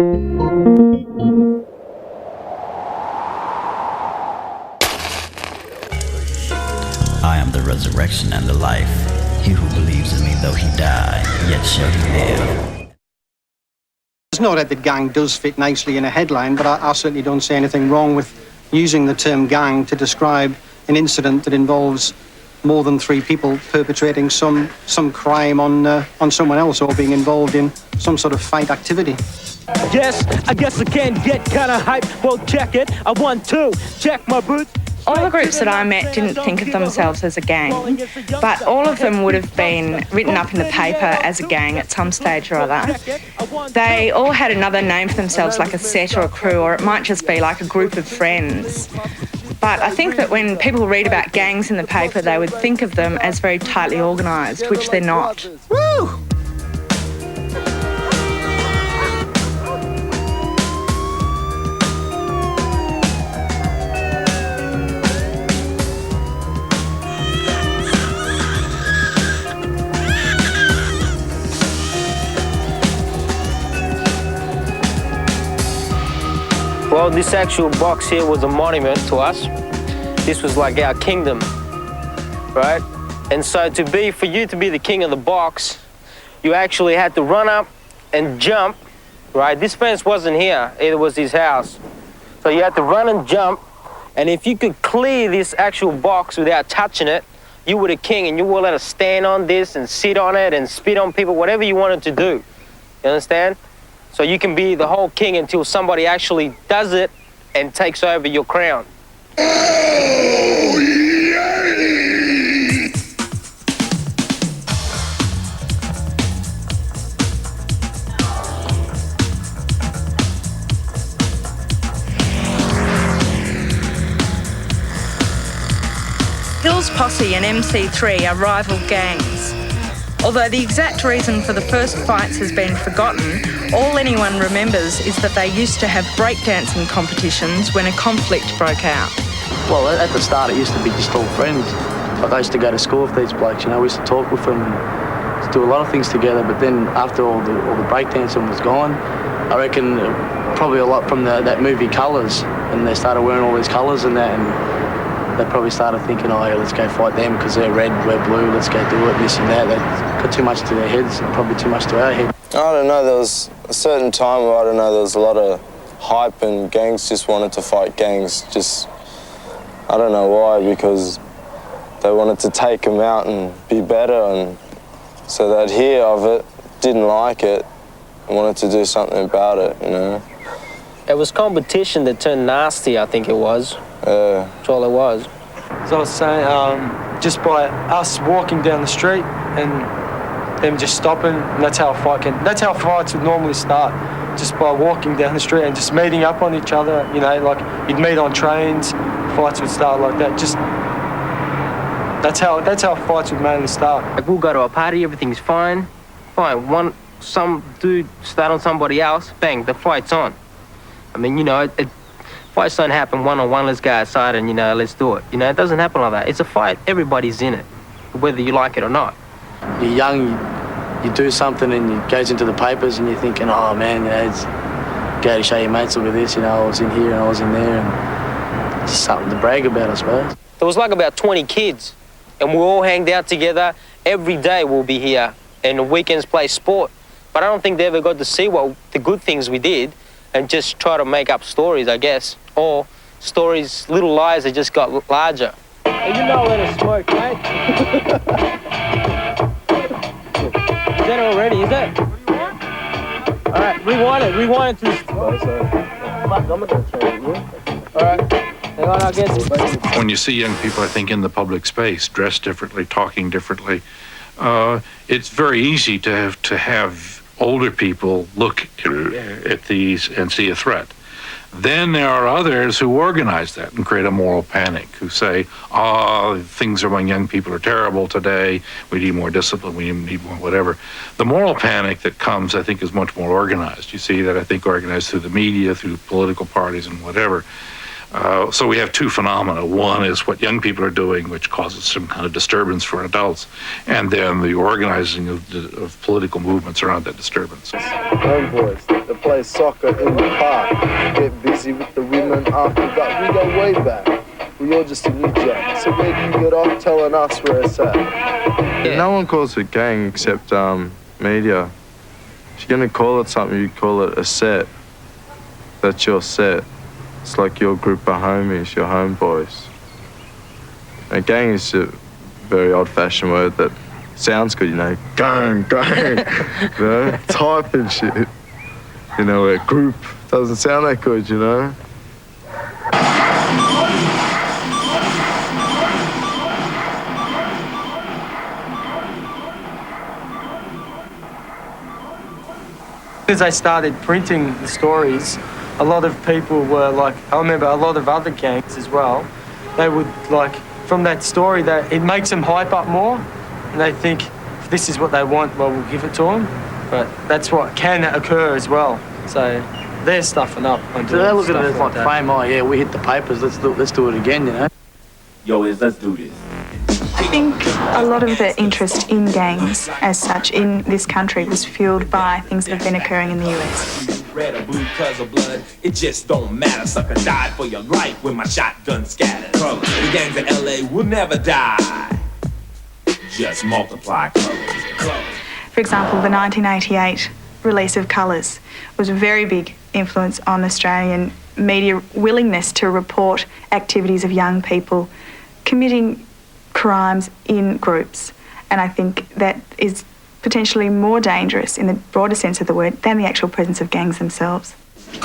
I am the resurrection and the life. He who believes in me, though he die, yet shall he live. There's no doubt that gang does fit nicely in a headline, but I certainly don't see anything wrong with using the term gang to describe an incident that involves more than 3 people perpetrating some crime on someone else or being involved in some sort of fight activity. Yes, I guess I can get kind of hyped. Well, check it. I want to check my boots. All the groups that I met didn't think of themselves as a gang, but all of them would have been written up in the paper as a gang at some stage or other. They all had another name for themselves, like a set or a crew, or it might just be like a group of friends. But I think that when people read about gangs in the paper, they would think of them as very tightly organised, which they're not. Woo! Well, this actual box here was a monument to us. This was like our kingdom, right? And so for you to be the king of the box, you actually had to run up and jump, right? This fence wasn't here, it was his house. So you had to run and jump, and if you could clear this actual box without touching it, you were the king, and you were allowed to stand on this and sit on it and spit on people, whatever you wanted to do. You understand? So you can be the whole king until somebody actually does it and takes over your crown. Oh, yay! Hills Posse and MC3 are rival gangs. Although the exact reason for the first fights has been forgotten, all anyone remembers is that they used to have breakdancing competitions when a conflict broke out. Well, at the start it used to be just all friends. Like I used to go to school with these blokes, you know, we used to talk with them and do a lot of things together, but then after all the breakdancing was gone, I reckon probably a lot from that movie Colours, and they started wearing all these colours and that, and they probably started thinking, oh yeah, let's go fight them because they're red, we're blue, let's go do it, this and that. They got too much to their heads and probably too much to our head. I don't know, there was a certain time where, I don't know, there was a lot of hype and gangs just wanted to fight gangs. Just, I don't know why, because they wanted to take them out and be better, and so they'd hear of it, didn't like it, and wanted to do something about it, you know. It was competition that turned nasty, I think it was. That's all it was. As I was saying, just by us walking down the street and them just stopping, and that's how fights would normally start, just by walking down the street and just meeting up on each other, you know, like you'd meet on trains, fights would start like that. Just that's how fights would mainly start. Like we'll go to a party, everything's fine. Some dude start on somebody else, bang, the fight's on. I mean, you know, fights don't happen one-on-one, let's go outside and, you know, let's do it. You know, it doesn't happen like that. It's a fight, everybody's in it, whether you like it or not. You're young, you do something and it goes into the papers and you're thinking, oh man, you know, it's, go to show your mates, look at this, you know, I was in here and I was in there, and it's just something to brag about, I suppose. There was like about 20 kids, and we all hanged out together. Every day we'll be here, and the weekends play sport. But I don't think they ever got to see the good things we did, and just try to make up stories, I guess. Or stories, little lies that just got larger. Hey, you know where to smoke, mate. Is that already, is it? All right, rewind it to this. All right, hang on, I'll get it. When you see young people, I think, in the public space, dressed differently, talking differently, it's very easy to have older people look at these and see a threat. Then there are others who organize that and create a moral panic, who say, things among young people are terrible today, we need more discipline, we need more whatever. The moral panic that comes, I think, is much more organized. You see that, I think, organized through the media, through political parties and whatever. So we have two phenomena. One is what young people are doing, which causes some kind of disturbance for adults, and then the organizing of political movements around that disturbance. Homeboys, the play soccer in the park, get busy with the women after that. We go way back. We all just a new jack. So where do you get off telling us where it's at? Yeah. No one calls it gang except media. If you're gonna call it something, you call it a set. That's your set. It's like your group of homies, your homeboys. A gang is a very old-fashioned word that sounds good, you know. Gang, gang. You know, type and shit. You know, a group doesn't sound that good, you know. As I started printing the stories, a lot of people were like, I remember a lot of other gangs as well, they would like, from that story, that it makes them hype up more, and they think if this is what they want, well, we'll give it to them. But that's what can occur as well. So they're stuffing up. So they look at it as like fame. Oh yeah, we hit the papers. Let's do it again. You know. Yo, let's do this. I think a lot of the interest in gangs as such in this country was fueled by things that have been occurring in the US. Red or blue cause of blood, it just don't matter. Sucker died for your life when my shotgun scattered. Colors. The gangs of LA will never die. Just multiply colors. For example, the 1988 release of Colours was a very big influence on Australian media willingness to report activities of young people committing crimes in groups. And I think that is potentially more dangerous in the broader sense of the word than the actual presence of gangs themselves.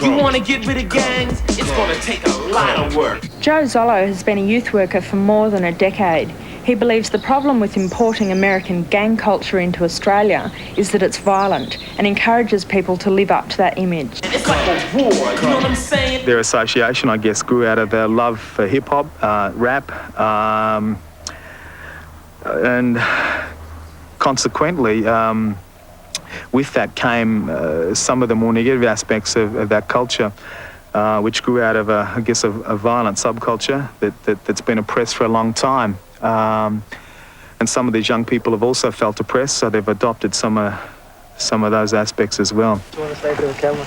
You want to get rid of gangs? It's going to take a lot of work. Joe Zollo has been a youth worker for more than a decade. He believes the problem with importing American gang culture into Australia is that it's violent and encourages people to live up to that image. It's like a war, you know what I'm saying? Their association, I guess, grew out of their love for hip-hop, rap, and consequently, with that came some of the more negative aspects of that culture, which grew out of, a violent subculture that's been oppressed for a long time. And some of these young people have also felt oppressed, so they've adopted some of those aspects as well. Do you want to say to the camera?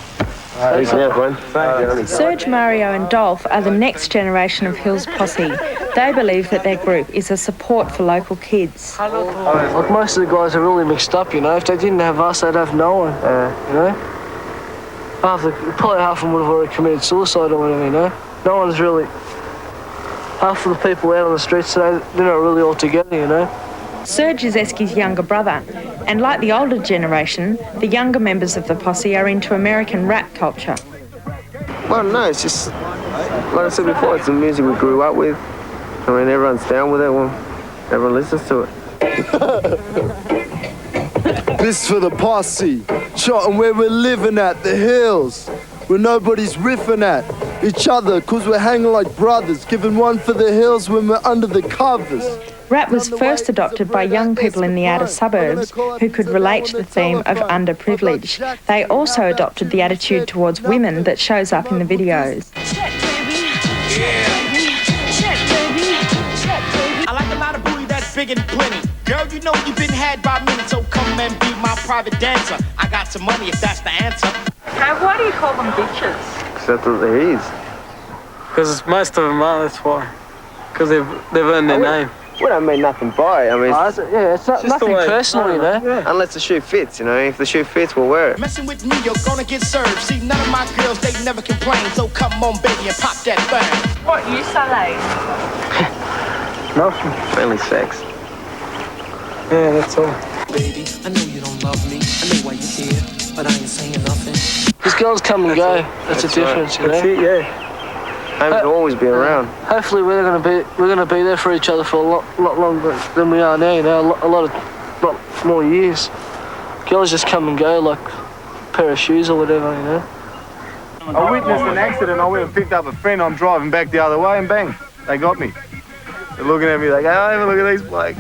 Serge, Mario and Dolph are the next generation of Hills Posse. They believe that their group is a support for local kids. Like most of the guys are really mixed up, you know. If they didn't have us, they'd have no one, you know. Probably half of them would have already committed suicide or whatever, you know. No one's really... Half of the people out on the streets today, they're not really all together, you know. Serge is Eski's younger brother, and like the older generation, the younger members of the posse are into American rap culture. Well, no, it's just, like I said before, it's the music we grew up with. I mean, everyone's down with it, well, everyone listens to it. This for the posse, shot and where we're living at, the hills, where nobody's riffing at each other, cause we're hanging like brothers, giving one for the hills when we're under the covers. Rap was first adopted by young people in the outer suburbs who could relate to the theme of underprivilege. They also adopted the attitude towards women that shows up in the videos. I like a lot of booty that's big and plenty. Girl, you know you've been had by me, so come and be my private dancer. I got some money if that's the answer. Why do you call them bitches? Because that's what it is. Because most of them are, that's why. Because they've earned their name. We don't mean nothing by it. I mean, it's not nothing personal, you know. Yeah. Unless the shoe fits, you know. If the shoe fits, we'll wear it. Messing with me, you're gonna get served. See, none of my girls, they never complain. So come on, baby, and pop that thing. What you say? Nothing. Mainly sex. Yeah, that's all. Baby, I know you don't love me. I know why you're here, but I ain't saying nothing. These girls come and go. That's the difference, you know. That's it, yeah. Haven't always been around. Hopefully we're gonna be there for each other for a lot longer than we are now, you know, a lot more years. Girls just come and go like a pair of shoes or whatever, you know. I witnessed an accident. I went and picked up a friend. I'm driving back the other way and bang, they got me. They're looking at me like, oh, look at these blokes.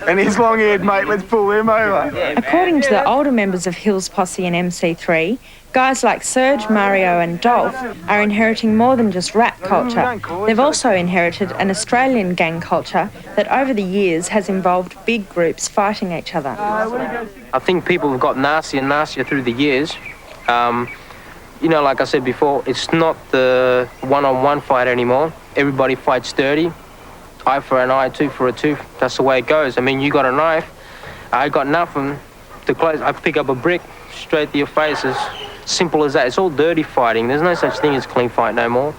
And he's long-haired, mate, let's pull him over. According to the older members of Hills Posse and MC3, guys like Serge, Mario and Dolph are inheriting more than just rap culture. They've also inherited an Australian gang culture that over the years has involved big groups fighting each other. I think people have got nastier and nastier through the years. You know, like I said before, it's not the one-on-one fight anymore. Everybody fights dirty. Eye for an eye, tooth for a tooth. That's the way it goes. I mean, you got a knife, I got nothing to close. I pick up a brick straight to your face. As simple as that. It's all dirty fighting. There's no such thing as clean fight no more.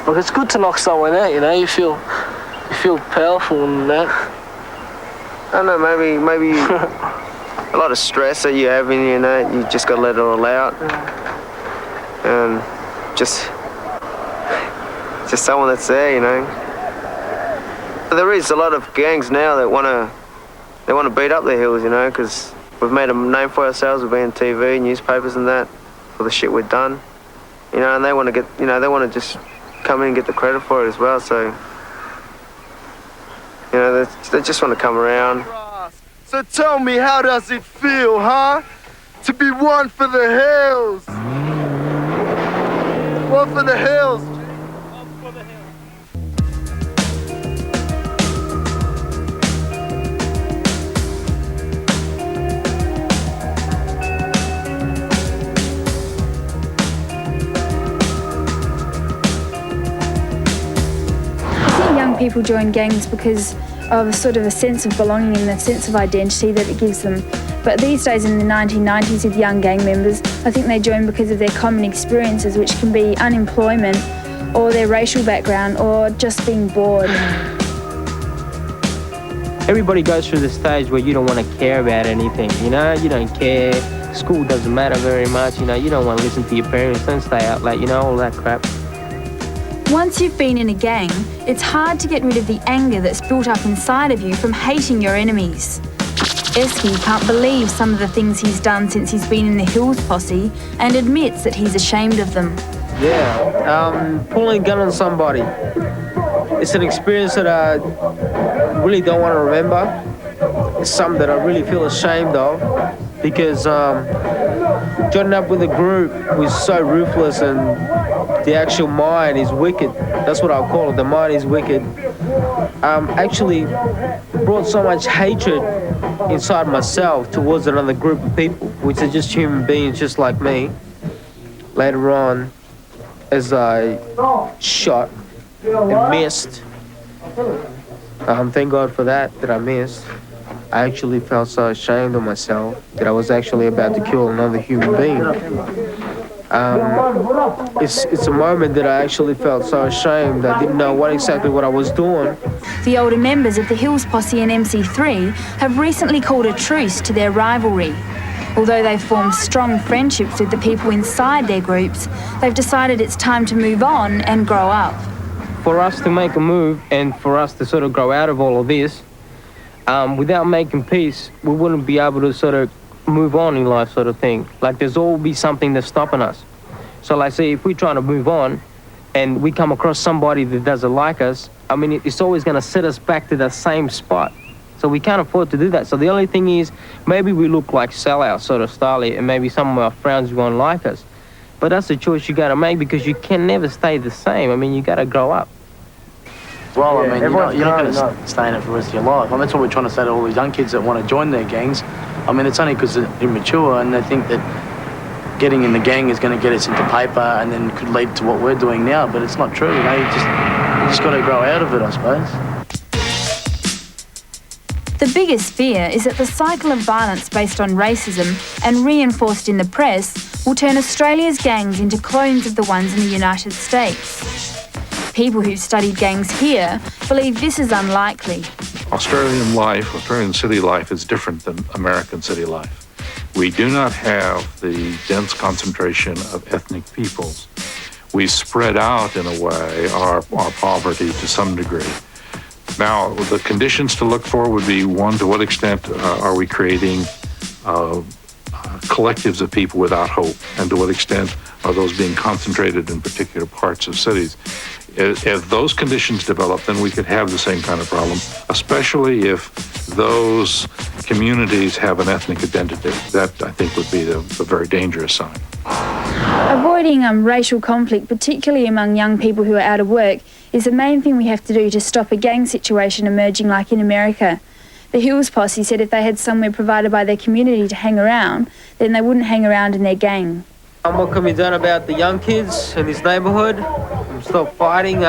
Look, it's good to knock someone out, you know. You feel powerful and that. I don't know, maybe a lot of stress that you have in you, you just got to let it all out. And just someone that's there, you know. There is a lot of gangs now that want to beat up the Hills, you know, because we've made a name for ourselves. We've been on TV, newspapers and that for the shit we've done, you know, and they want to get, you know, they want to just come in and get the credit for it as well. So, you know, they just want to come around. So tell me, how does it feel, huh? To be one for the Hills. One for the Hills. People join gangs because of sort of a sense of belonging and a sense of identity that it gives them. But these days in the 1990s with young gang members, I think they join because of their common experiences, which can be unemployment or their racial background or just being bored. Everybody goes through the stage where you don't want to care about anything, you know? You don't care. School doesn't matter very much, you know? You don't want to listen to your parents, don't stay out late, you know, all that crap. Once you've been in a gang, it's hard to get rid of the anger that's built up inside of you from hating your enemies. Esky can't believe some of the things he's done since he's been in the Hills posse and admits that he's ashamed of them. Yeah, pulling a gun on somebody. It's an experience that I really don't want to remember. It's something that I really feel ashamed of because joining up with a group was so ruthless and the actual mind is wicked. That's what I'll call it. The mind is wicked. Actually brought so much hatred inside myself towards another group of people, which are just human beings just like me. Later on, as I shot and missed, thank God for that I missed. I actually felt so ashamed of myself that I was actually about to kill another human being. It's a moment that I actually felt so ashamed. I didn't know exactly what I was doing. The older members of the Hills posse and MC3 have recently called a truce to their rivalry. Although they've formed strong friendships with the people inside their groups, they've decided it's time to move on and grow up. For us to make a move and for us to sort of grow out of all of this, without making peace, we wouldn't be able to sort of move on in life sort of thing. Like there's always something that's stopping us. So like say if we're trying to move on and we come across somebody that doesn't like us, I mean it's always going to set us back to the same spot. So we can't afford to do that. So the only thing is maybe we look like sellouts sort of style and maybe some of our friends won't like us. But that's the choice you got to make because you can never stay the same. I mean you got to grow up. Well, I mean, you're not going to stay in it for the rest of your life. I mean, that's what we're trying to say to all these young kids that want to join their gangs. I mean, it's only because they're immature and they think that getting in the gang is going to get us into paper and then could lead to what we're doing now, but it's not true, you know, you just got to grow out of it, I suppose. The biggest fear is that the cycle of violence based on racism and reinforced in the press will turn Australia's gangs into clones of the ones in the United States. People who've studied gangs here believe this is unlikely. Australian city life is different than American city life. We do not have the dense concentration of ethnic peoples. We spread out, in a way, our poverty to some degree. Now, the conditions to look for would be, one, to what extent are we creating collectives of people without hope, and to what extent are those being concentrated in particular parts of cities? If those conditions develop, then we could have the same kind of problem, especially if those communities have an ethnic identity. That, I think, would be the very dangerous sign. Avoiding racial conflict, particularly among young people who are out of work, is the main thing we have to do to stop a gang situation emerging like in America. The Hills posse said if they had somewhere provided by their community to hang around, then they wouldn't hang around in their gang. What can be done about the young kids in this neighbourhood? Stop fighting.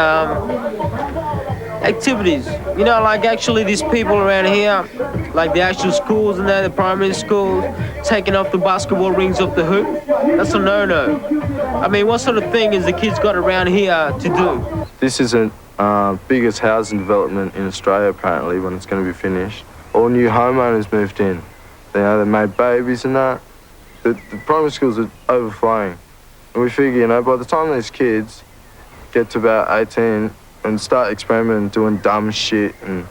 Activities. You know, like actually these people around here, like the actual schools and the primary schools, taking off the basketball rings off the hoop. That's a no-no. I mean, what sort of thing is the kids got around here to do? This is the biggest housing development in Australia, apparently, when it's going to be finished. All new homeowners moved in. You know, they made babies and that. The primary schools are overflowing. And we figure, you know, by the time these kids get to about 18 and start experimenting, doing dumb shit and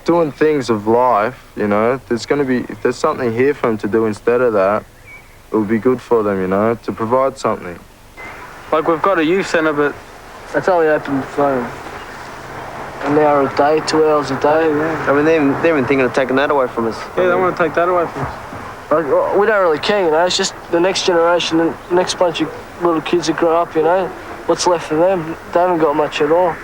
doing things of life, you know, there's going to be, if there's something here for them to do instead of that, it will be good for them, you know, to provide something. Like, we've got a youth centre, but it's only open for an hour a day, 2 hours a day. Yeah. I mean, they're even thinking of taking that away from us. Yeah, they want to take that away from us. Like, we don't really care, you know, it's just the next generation, the next bunch of little kids that grow up, you know, what's left of them, they haven't got much at all.